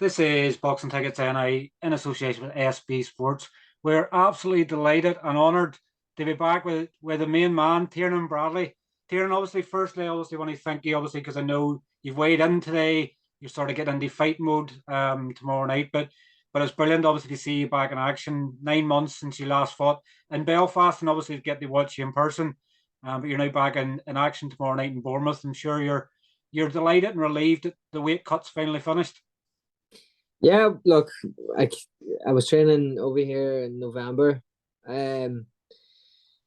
This is Boxing Tickets NI in association with SB Sports. We're absolutely delighted and honoured to be back with the main man, Tiernan Bradley. Tiernan, obviously, firstly, I obviously want to thank you, obviously, because I know you've weighed in today. You're sort of getting into fight mode tomorrow night, but it's brilliant, obviously, to see you back in action. 9 months since you last fought in Belfast, and obviously to get to watch you in person. But you're now back in action tomorrow night in Bournemouth. I'm sure you're delighted and relieved that the weight cut's finally finished. Yeah, look, I, I was training over here in November, and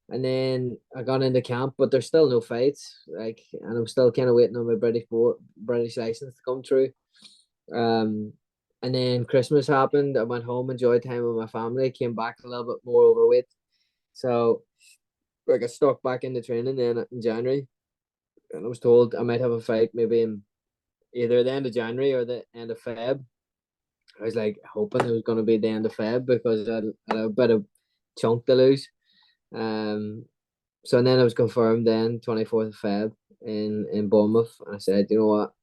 then I got into camp, but there's still no fights. And I'm still kind of waiting on my British license to come through. Um, and then Christmas happened. I went home, enjoyed time with my family, came back a little bit more overweight, so I got stuck back into training then in January, and I was told I might have a fight maybe in either the end of January or the end of Feb. I was like hoping it was going to be the end of Feb because I had a bit of chunk to lose. Um, so then it was confirmed then 24th of Feb in Bournemouth. I said, you know what,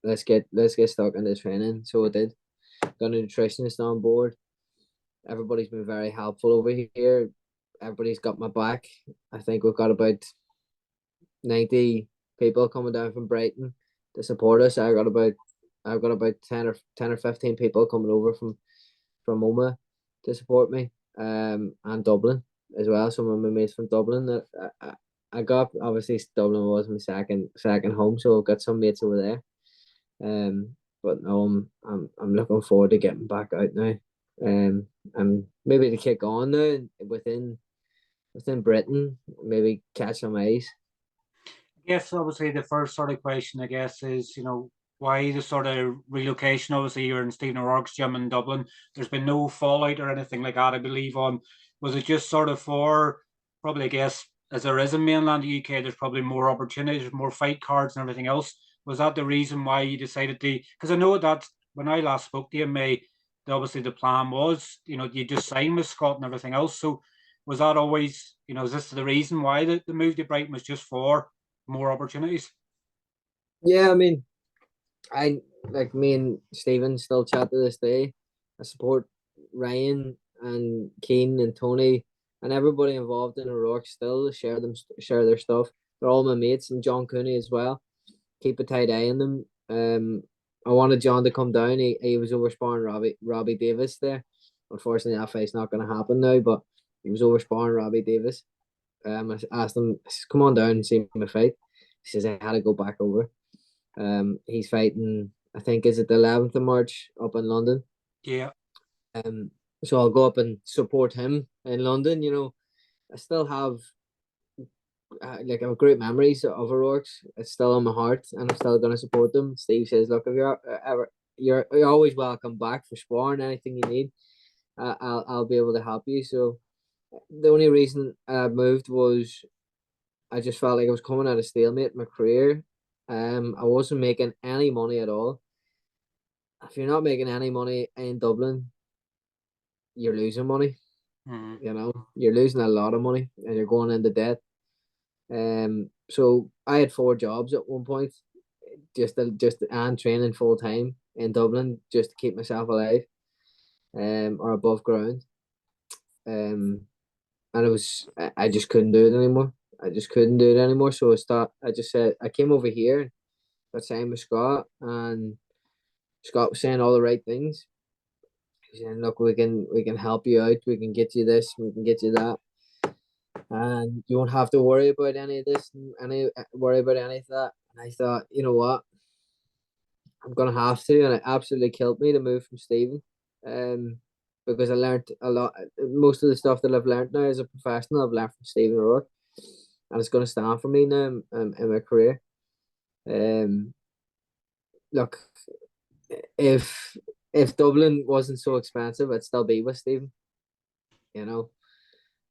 let's get stuck into training. So I did. Got a nutritionist on board. Everybody's been very helpful over here. Everybody's got my back. I think we've got about 90 people coming down from Brighton to support us. I've got about 10 or 15 people coming over from Oma to support me. And Dublin as well. Some of my mates from Dublin that I got. Obviously Dublin was my second home, so I've got some mates over there. But no, I'm looking forward to getting back out now. And maybe to kick on now within Britain, maybe catch some ice. I guess obviously the first sort of question, I guess, is, why the sort of relocation? Obviously, you're in Stephen O'Rourke's gym in Dublin. There's been no fallout or anything like that, I believe. Was it just sort of for probably, I guess, as there is in mainland UK, there's probably more opportunities, more fight cards and everything else. Was that the reason why you decided to? Because I know that when I last spoke to you in May, obviously the plan was, you just signed with Scott and everything else. So was that always, is this the reason why the move to Brighton was just for more opportunities? Yeah, I mean, I like me and Stephen still chat to this day. I support Ryan and Keane and Tony and everybody involved in O'Rourke still share their stuff. They're all my mates and John Cooney as well. Keep a tight eye on them. I wanted John to come down. He was over sparring Robbie Davis there. Unfortunately, that fight's not going to happen now. But he was over sparring Robbie Davis. I asked him, "Come on down and see me fight." He says I had to go back over. He's fighting, I think, is it the 11th of March up in London? Yeah. So I'll go up and support him in London. I still have I have great memories of O'Rourke's. It's still in my heart, and I'm still gonna support them. Steve says, "Look, if you're ever, you're always welcome back for sparring. Anything you need, I'll be able to help you." So the only reason I moved was I just felt like I was coming out of stalemate in my career. I wasn't making any money at all. If you're not making any money in Dublin, you're losing money. You're losing a lot of money, and you're going into debt. So I had 4 jobs at one point, just and training full time in Dublin just to keep myself alive, or above ground. And I just couldn't do it anymore. I just couldn't do it anymore. So I just said I came over here, got signed with Scott, and Scott was saying all the right things. He's saying, "Look, we can help you out. We can get you this. We can get you that, and you won't have to worry about any of this, worry about any of that." And I thought, you know what, I'm gonna have to, and it absolutely killed me to move from Stephen, because I learned a lot. Most of the stuff that I've learned now as a professional, I've learned from Stephen O'Rourke, and it's gonna stand for me now in my career. Look, if Dublin wasn't so expensive, I'd still be with Stephen.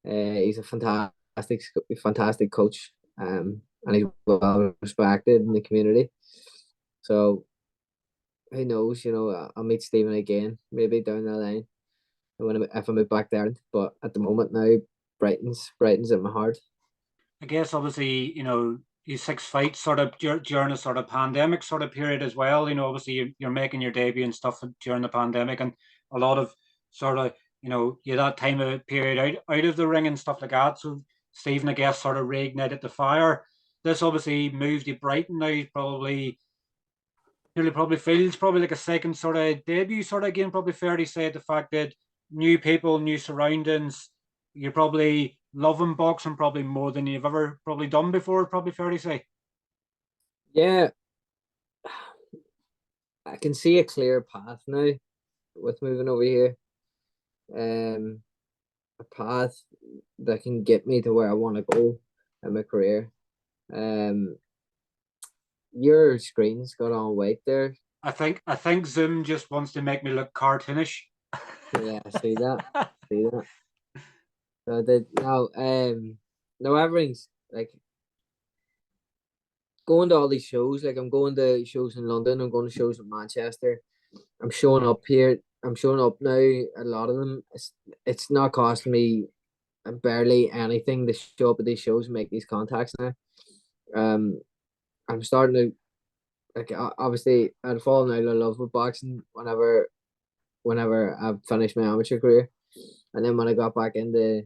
He's a fantastic coach, and he's well respected in the community. So who knows? I'll meet Stephen again maybe down the line if I move back there. But at the moment now, Brighton's in my heart. I guess obviously, you 6 fights sort of during a sort of pandemic sort of period as well. Obviously you're making your debut and stuff during the pandemic, and a lot of sort of you that time of period out of the ring and stuff like that. So Stephen, I guess, sort of reignited the fire. This obviously moved to Brighton now. Probably feels probably like a second sort of debut sort of game. Probably fair to say the fact that new people, new surroundings. You're probably loving boxing probably more than you've ever probably done before. Probably fair to say. Yeah, I can see a clear path now with moving over here. A path that can get me to where I want to go in my career. Um, your screen's got on white there. I think Zoom just wants to make me look cartoonish. Yeah, I see that. See that. So that now, no, everything's like going to all these shows. Like I'm going to shows in London. I'm going to shows in Manchester. I'm showing up here. I'm showing up now. A lot of them. It's not costing me barely anything to show up at these shows and make these contacts now. I'm starting to like obviously I'd fallen out of love with boxing whenever I finished my amateur career, and then when I got back into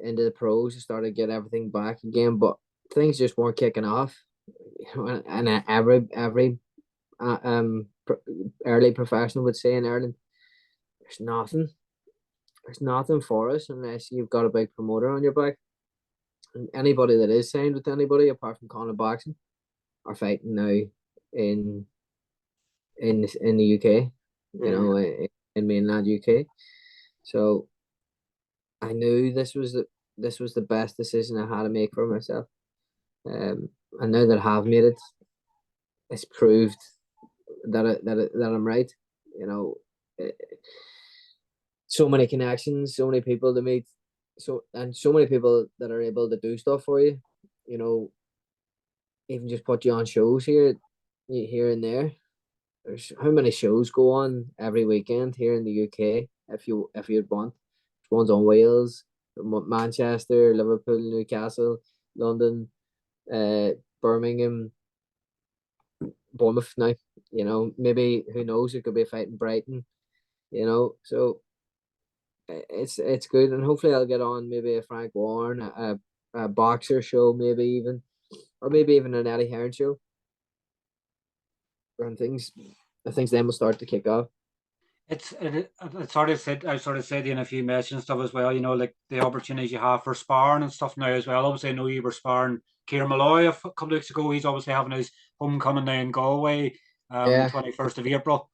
the pros, I started to get everything back again. But things just weren't kicking off, and every early professional would say in Ireland, there's nothing. There's nothing for us unless you've got a big promoter on your back. And anybody that is signed with anybody apart from Conor Boxing are fighting now in in the UK, in mainland UK. So I knew this was the best decision I had to make for myself. And now that I have made it, it's proved that I'm right. You know, eh, so many connections, so many people to meet, so many people that are able to do stuff for you. You know, even just put you on shows here and there. There's how many shows go on every weekend here in the UK if you'd want. There's ones on Wales, Manchester, Liverpool, Newcastle, London, Birmingham, Bournemouth now. Maybe who knows, it could be a fight in Brighton, so it's good, and hopefully I'll get on maybe a Frank Warren, a boxer show, maybe even, or maybe even an Eddie Hearn show, and things then will start to kick off. It's sort of said in a few matches and stuff as well. Like the opportunities you have for sparring and stuff now as well. Obviously, I know you were sparring Kieran Malloy a couple of weeks ago. He's obviously having his homecoming now in Galway, the Yeah, 21st of April.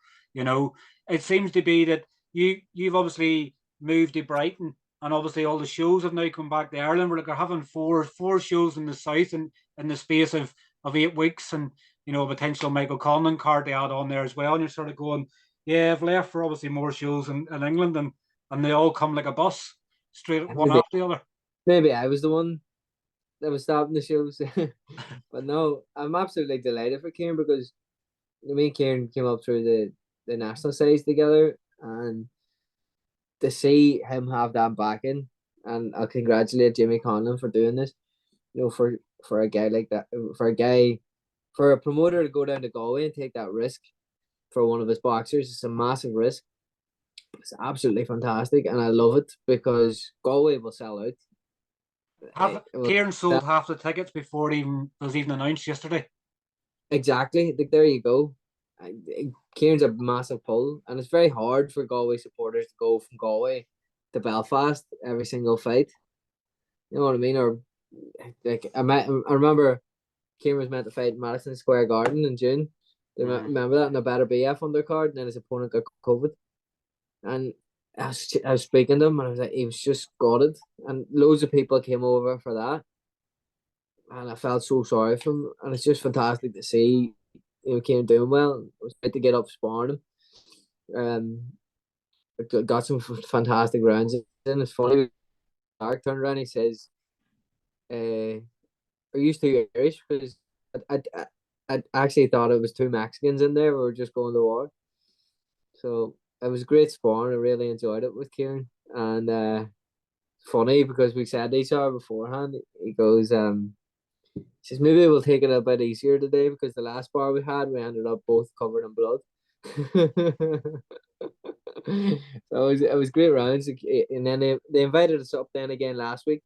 It seems to be that you've obviously moved to Brighton, and obviously all the shows have now come back to Ireland. We're like having four shows in the south in the space of 8 weeks, and a potential Michael Conlon card to add on there as well. And you're sort of going, yeah, I've left for obviously more shows in England, and they all come like a bus, straight one maybe after the other. maybe I was the one that was stopping the shows, but no, I'm absolutely delighted for Kieran because me and Kieran came up through the national sides together, and to see him have that backing, and I'll congratulate Jimmy Conlon for doing this. For a guy like that, for a promoter to go down to Galway and take that risk for one of his boxers, it's a massive risk. It's absolutely fantastic, and I love it because Galway will sell out. Kieran sold half the tickets before it even was even announced yesterday. Exactly. Like, there you go. Kieran's a massive pull, and it's very hard for Galway supporters to go from Galway to Belfast every single fight. You know what I mean? Or like I remember Kieran was meant to fight in Madison Square Garden in June. Remember that in a better BF undercard, and then his opponent got COVID. And I was speaking to him, and I was like, he was just gutted, and loads of people came over for that, and I felt so sorry for him. And it's just fantastic to see, Kieran doing well. It was great to get up sparring him. Got some fantastic rounds in. It's funny. Mark turned around, he says, "Are you two Irish?" Because I actually thought it was two Mexicans in there. We were just going to war. So it was great sparring. I really enjoyed it with Kieran. And funny because we said to each other beforehand. He goes, Says maybe we'll take it a bit easier today because the last bar we had, we ended up both covered in blood. So it was great rounds, and then they invited us up then again last week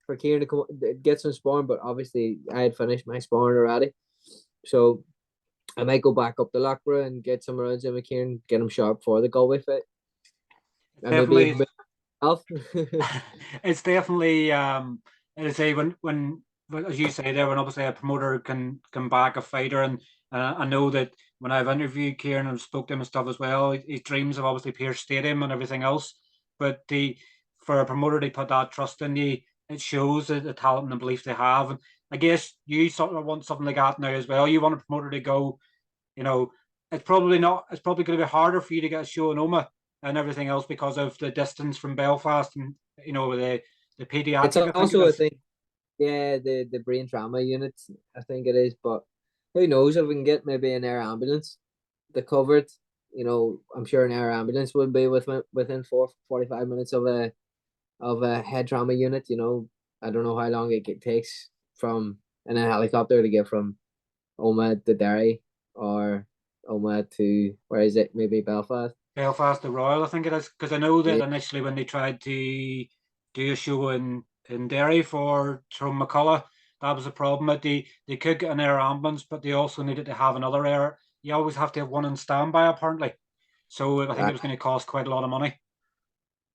for Kieran to come get some sparring, but obviously I had finished my sparring already, so I might go back up to Loughborough and get some rounds in with Kieran, get him sharp for the Galway fight, and maybe Definitely, even health. it's definitely as I say when as you say there, when obviously a promoter can back a fighter, and I know that when I've interviewed Kieran and spoke to him and stuff as well, he dreams of obviously Pierce Stadium and everything else, but the for a promoter to put that trust in you, it shows the talent and the belief they have. And I guess you sort of want something like that now as well. You want a promoter to go, you know, it's probably not. It's probably going to be harder for you to get a show in Oma and everything else because of the distance from Belfast and the It's pediatric. I think it also, I is. think, yeah, the brain trauma unit, I think it is, but who knows if we can get maybe an air ambulance to cover it. I'm sure an air ambulance would be within 45 minutes of a head trauma unit. I don't know how long it takes from in a helicopter to get from Oma to Derry or Oma to where is it? Maybe Belfast. Belfast, the Royal, I think it is, because I know that Yeah, initially when they tried to do a show in Derry for Tyrone McCullough, that was a problem. That they could get an air ambulance, but they also needed to have another air. You always have to have one on standby, apparently. So I think it was going to cost quite a lot of money.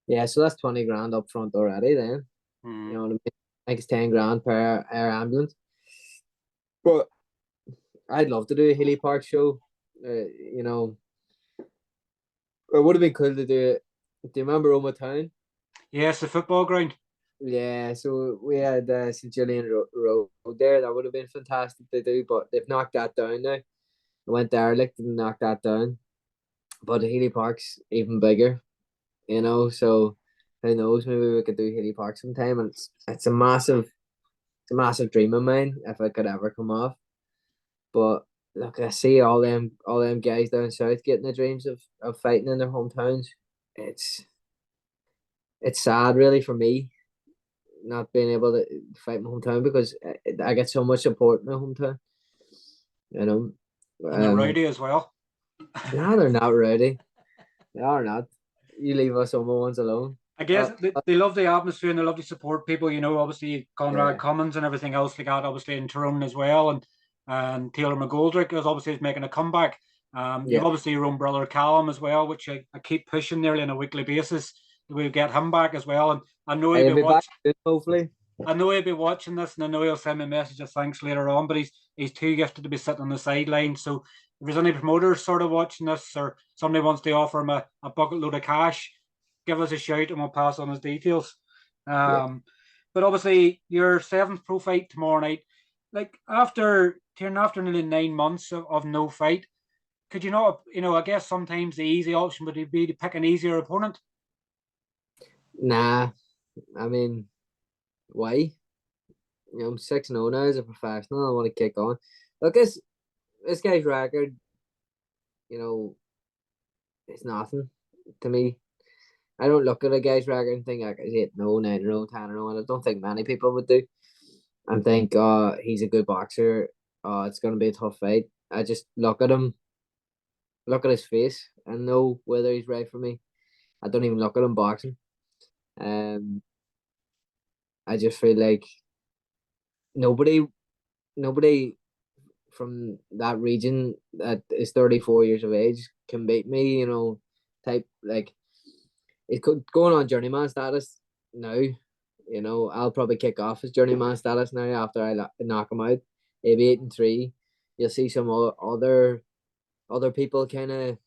yeah. So that's 20 grand up front already. Then you Mm. know what I mean. Like it's 10 grand per air ambulance. But I'd love to do a Healy Park show. You know, it would have been cool to do it. Do you remember Oma Town? Yes, the football ground. Yeah, so we had St. Julian Road there. That would have been fantastic to do, but they've knocked that down now. I went there, like, and knocked that down. But Healy Park's even bigger, so who knows? Maybe we could do Healy Park sometime. And it's a massive dream of mine if it could ever come off. But look, I see all them guys down south getting the dreams of fighting in their hometowns. It's it's sad really for me not being able to fight my hometown because I get so much support in my hometown. You know, And they're um, rowdy as well. no, they're not ready. They are not. You leave us Oma ones alone. I guess Uh, they love the atmosphere and they love to support people. Obviously Conrad yeah, Cummins and everything else like that. Obviously in Tyrone as well, and Taylor McGoldrick is obviously making a comeback. You've yeah. obviously your own brother Callum as well, which I keep pushing nearly on a weekly basis. We'll get him back as well, and I know he'll be I'll be back watching. soon, hopefully. I know he'll be watching this, and I know he'll send me a message of thanks later on. But he's too gifted to be sitting on the sideline. So if there's any promoters sort of watching this, or somebody wants to offer him a bucket load of cash, give us a shout, and we'll pass on his details. Yeah. Um, but obviously your seventh pro fight tomorrow night, like after nearly 9 months of no fight, could you not? I guess sometimes the easy option would be to pick an easier opponent. Nah, I mean, why? I'm 6-0 now as a professional. I want to kick on. Look, this guy's record, you know, it's nothing to me. I don't look at a guy's record and think like, is it no 9-0, 10-0, and I don't think many people would do. And think, he's a good boxer. It's gonna be a tough fight. I just look at him, look at his face, and know whether he's right for me. I don't even look at him boxing. Um, I just feel like nobody, nobody from that region that is 34 years of age can beat me. Type like it could going on journeyman status now. I'll probably kick off his journeyman status now after I knock him out. Maybe 8-3. You'll see some other people kind of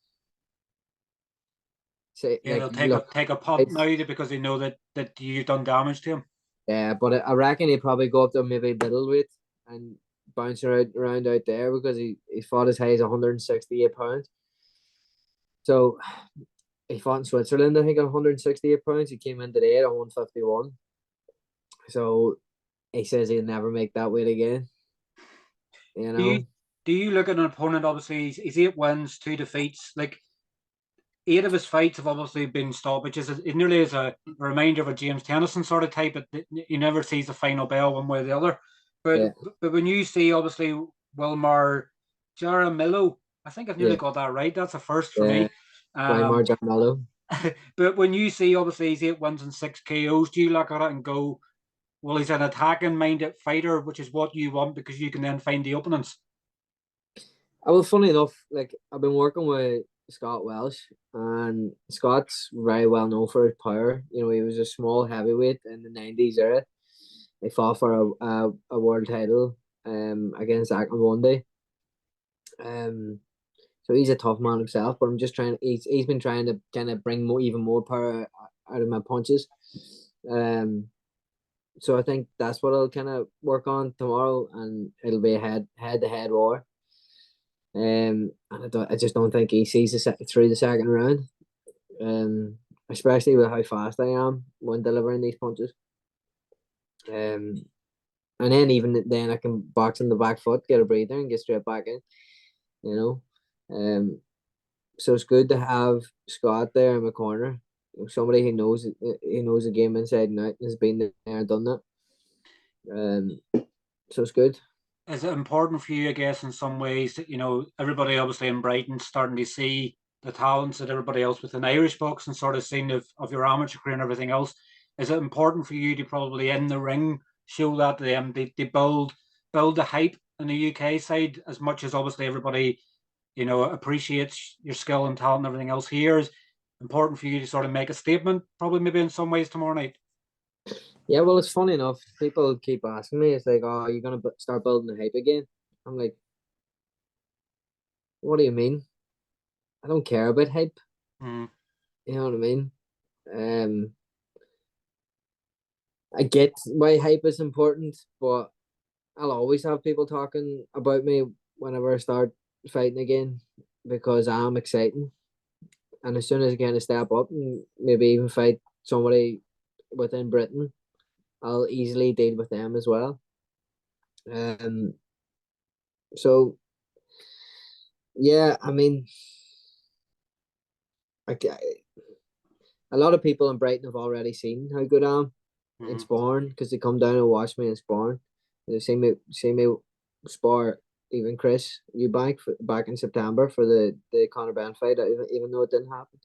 say Yeah, like they'll take a look. take a punt now because they know that you've done damage to him. Yeah, but I reckon he'd probably go up to maybe middleweight and bounce around out there because he fought as high as 168 pounds. So he fought in Switzerland, I think, at 168 pounds. He came in today at 151. So he says he'll never make that weight again. You Do you know, do you look at an opponent? Obviously, he's 8 wins, 2 defeats. Like 8 of his fights have obviously been stoppages. It nearly is a reminder of a James Tennyson sort of type. He never sees the final bell one way or the other. But but when you see obviously Wilmar Jaramillo, I think I've nearly yeah, got that right. That's a first for yeah. me. Weimar Jamallo. But when you see obviously he's 8 wins and 6 KOs, do you look at it and go, well, he's an attacking minded fighter, which is what you want because you can then find the openings. Well, funny enough, like I've been working with Scott Welsh, and Scott's very well known for his power. You know, he was a small heavyweight in the '90s era. He fought for a world title against Akron one day. So he's a tough man himself, but I'm just trying. He's been trying to kind of bring even more power out of my punches. So I think that's what I'll kind of work on tomorrow, and it'll be a head to head war. And I just don't think he sees through the second round. Especially with how fast I am when delivering these punches. Um, and then even then I can box in the back foot, get a breather, and get straight back in. You know, so it's good to have Scott there in my corner. Somebody who knows the game inside and out, has been there and done that. So it's good. Is it important for you, I guess, in some ways that, everybody obviously in Brighton starting to see the talents that everybody else within Irish box and sort of seeing of your amateur career and everything else? Is it important for you to probably in the ring show that to them, they build the hype in the UK side as much as obviously everybody, appreciates your skill and talent and everything else here? Is important for you to sort of make a statement, probably maybe in some ways tomorrow night? Yeah, well, it's funny enough. People keep asking me, it's like, "Oh, you're gonna start building the hype again?" I'm like, "What do you mean? I don't care about hype. Mm. You know what I mean? Um, I get why hype is important, but I'll always have people talking about me whenever I start fighting again because I'm exciting. And as soon as I kind of step up and maybe even fight somebody within Britain, I'll easily deal with them as well. Um, so yeah, I mean, a lot of people in Brighton have already seen how good I am in Mm. sparring because they come down and watch me in sparring. They see me spar even Chris Eubank back in September for the Conor Ben fight, even though it didn't happen.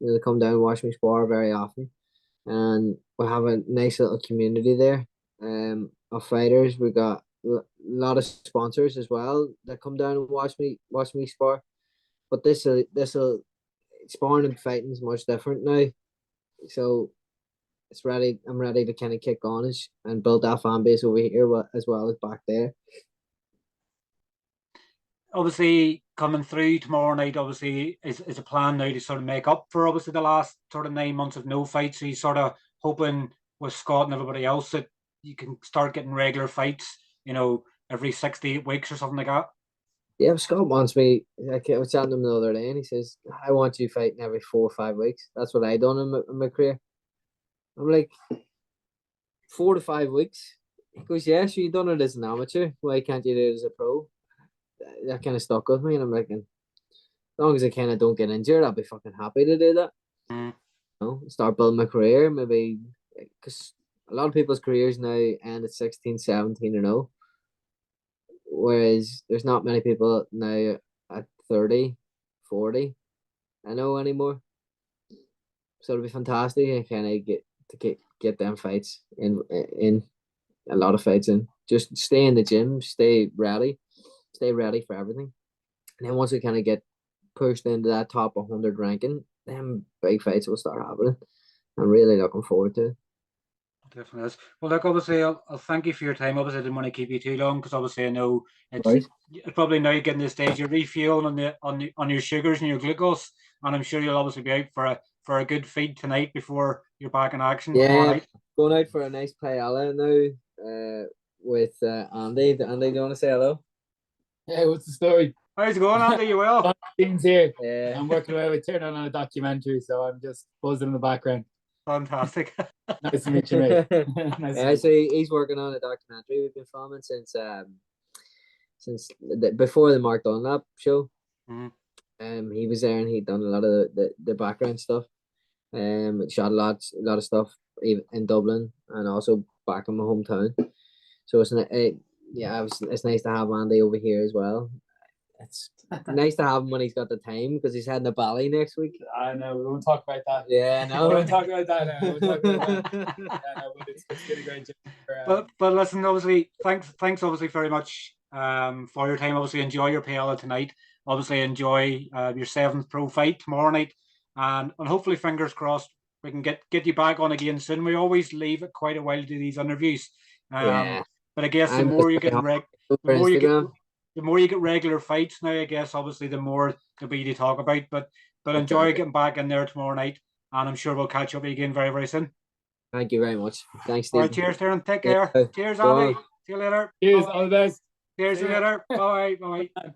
They come down and watch me spar very often, and we have a nice little community there. Of fighters, we got a lot of sponsors as well that come down and watch me spar. But this will sparring and fighting is much different now. So it's ready. I'm ready to kind of kick on and build that fan base over here as well as back there. Obviously coming through tomorrow night, obviously is a plan now to sort of make up for obviously the last sort of 9 months of no fights. So you sort of hoping with Scott and everybody else that you can start getting regular fights, every 6 to 8 weeks or something like that. Yeah, Scott wants me. I was chatting to him the other day, and he says, "I want you fighting every 4 or 5 weeks." That's what I done in my career. I'm like, 4 to 5 weeks. He goes, "Yeah, so you done it as an amateur. Why can't you do it as a pro?" That kind of stuck with me, and I'm like, as long as I kind of don't get injured, I'll be fucking happy to do that. Mm. Start building my career, maybe because a lot of people's careers now end at 16, 17, and 0. Whereas there's not many people now at 30, 40, I know anymore. So it'll be fantastic and kind of get them fights in a lot of fights in. Just stay in the gym, stay ready for everything. And then once we kind of get pushed into that top 100 ranking, then big fights will start happening. I'm really looking forward to it. Definitely is. Well, look, obviously, I'll thank you for your time. Obviously, I didn't want to keep you too long because obviously I know Right. it's probably now getting to the stage you're refueling on your sugars and your glucose, and I'm sure you'll obviously be out for a good feed tonight before you're back in action tomorrow Yeah, night. going out for a nice paella now with Andy. Andy, do you want to say hello? Hey, what's the story? How's it going, Andy? You well? Dean's here. Yeah. I'm working away with Tiernan on a documentary, so I'm just buzzing in the background. Fantastic. Nice to meet you, mate. Nice to Yeah, meet so he's working on a documentary we've been filming since before the Mark Dunlap show. Mhm. He was there and he'd done a lot of the background stuff. Shot a lot of stuff even in Dublin and also back in my hometown. So it's yeah, it's nice to have Andy over here as well. It's nice to have him when he's got the time because he's heading to Bali next week. I know, we won't talk about that. Yeah, We no. won't talk about that now. We won't talk about that. Yeah, no, but it's been a great journey. But listen, obviously, thanks obviously very much for your time. Obviously, enjoy your paella tonight. Obviously, enjoy your 7th pro fight tomorrow night, and hopefully, fingers crossed, we can get you back on again soon. We always leave it quite a while to do these interviews. Yeah. But I guess the I'm more you just get over the more you get Instagram. the more you get regular fights now, I guess obviously the more there'll be to talk about. But enjoy Exactly. getting back in there tomorrow night, and I'm sure we'll catch up again very, very soon. Thank you very much. Thanks, All Steve. right, cheers, Tiernan. Take Yeah. care. Cheers, Go Andy. on. See you later. Cheers, Bye-bye. all the best. Cheers, See see you ya. later. Bye. Bye.